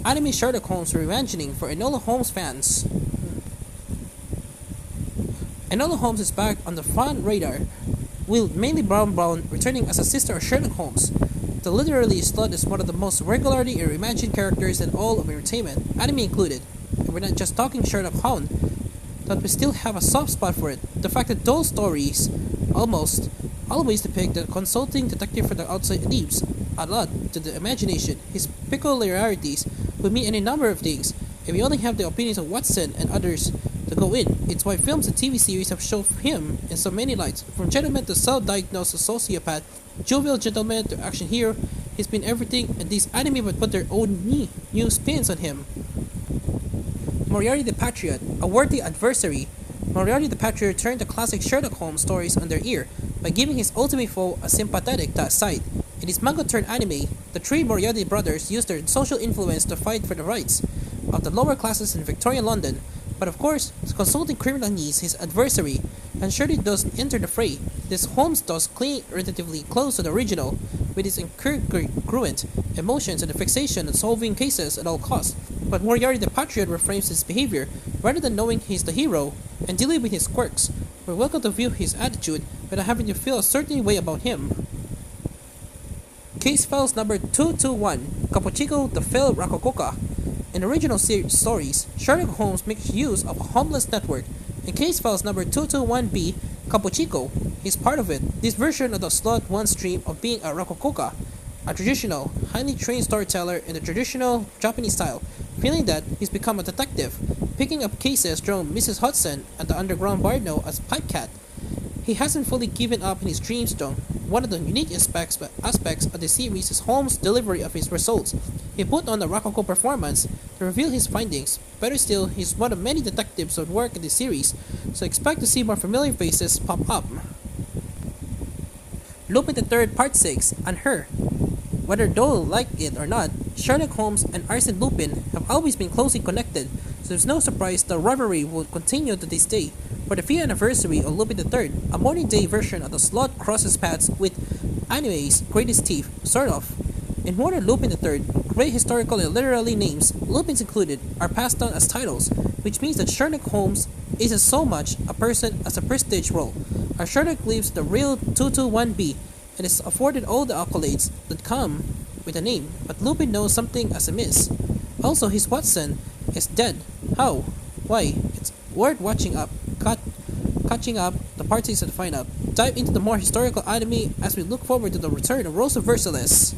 Anime Sherlock Holmes Reimagining for Enola Holmes fans. Enola Holmes is back on the fan radar, with Mainly Brown returning as a sister of Sherlock Holmes. The literally slut is one of the most regularly reimagined characters in all of entertainment, anime included. And we're not just talking Sherlock Holmes, but we still have a soft spot for it. The fact that those stories almost always depict the consulting detective from the outside leaves a lot to the imagination. His peculiarities would mean any number of things, and we only have the opinions of Watson and others to go in. It's why films and TV series have shown him in so many lights, from gentleman to self-diagnosed sociopath, jovial gentleman to action hero. He's been everything, and these anime would put their own new spins on him. Moriarty the Patriot, a worthy adversary. Moriarty the Patriot turned the classic Sherlock Holmes stories on their ear by giving his ultimate foe a sympathetic side. In his manga turned anime, the three Moriarty brothers used their social influence to fight for the rights of the lower classes in Victorian London. But of course, consulting criminal needs his adversary, and surely doesn't enter the fray. This Holmes does cling relatively close to the original, with his incongruent emotions and the fixation on solving cases at all costs. But Moriarty the Patriot reframes his behavior, rather than knowing he's the hero and dealing with his quirks. We're welcome to view his attitude without having to feel a certain way about him. Case Files number 221, Capuchico the Failed Rakokoka. In original stories, Sherlock Holmes makes use of a homeless network. In Case Files number 221b, Capuchico is part of it. This version of the slot one's dream of being a Rakokoka, a traditional, highly trained storyteller in the traditional Japanese style, feeling that he's become a detective, picking up cases from Mrs. Hudson and the underground bar known as Pipe Cat. He hasn't fully given up in his dreams though. One of the unique aspects of the series is Holmes' delivery of his results. He put on a Rococo performance to reveal his findings. Better still, he's one of many detectives that work in the series, so expect to see more familiar faces pop up. Lupin III Part 6, and Her. Whether they'll like it or not, Sherlock Holmes and Arsène Lupin have always been closely connected, so there's no surprise the rivalry will continue to this day. For the 5th anniversary of Lupin III, a modern-day version of the slot crosses paths with anime's greatest thief, sort of. In modern Lupin III, great historical and literary names, Lupins included, are passed down as titles, which means that Sherlock Holmes isn't so much a person as a prestige role. Our Sherlock lives the real 221B and is afforded all the accolades that come with a name, but Lupin knows something as amiss. Also, his Watson is dead. How? Why? It's worth catching up the parties to find out. Dive into the more historical anime as we look forward to the return of Rosa Versailles.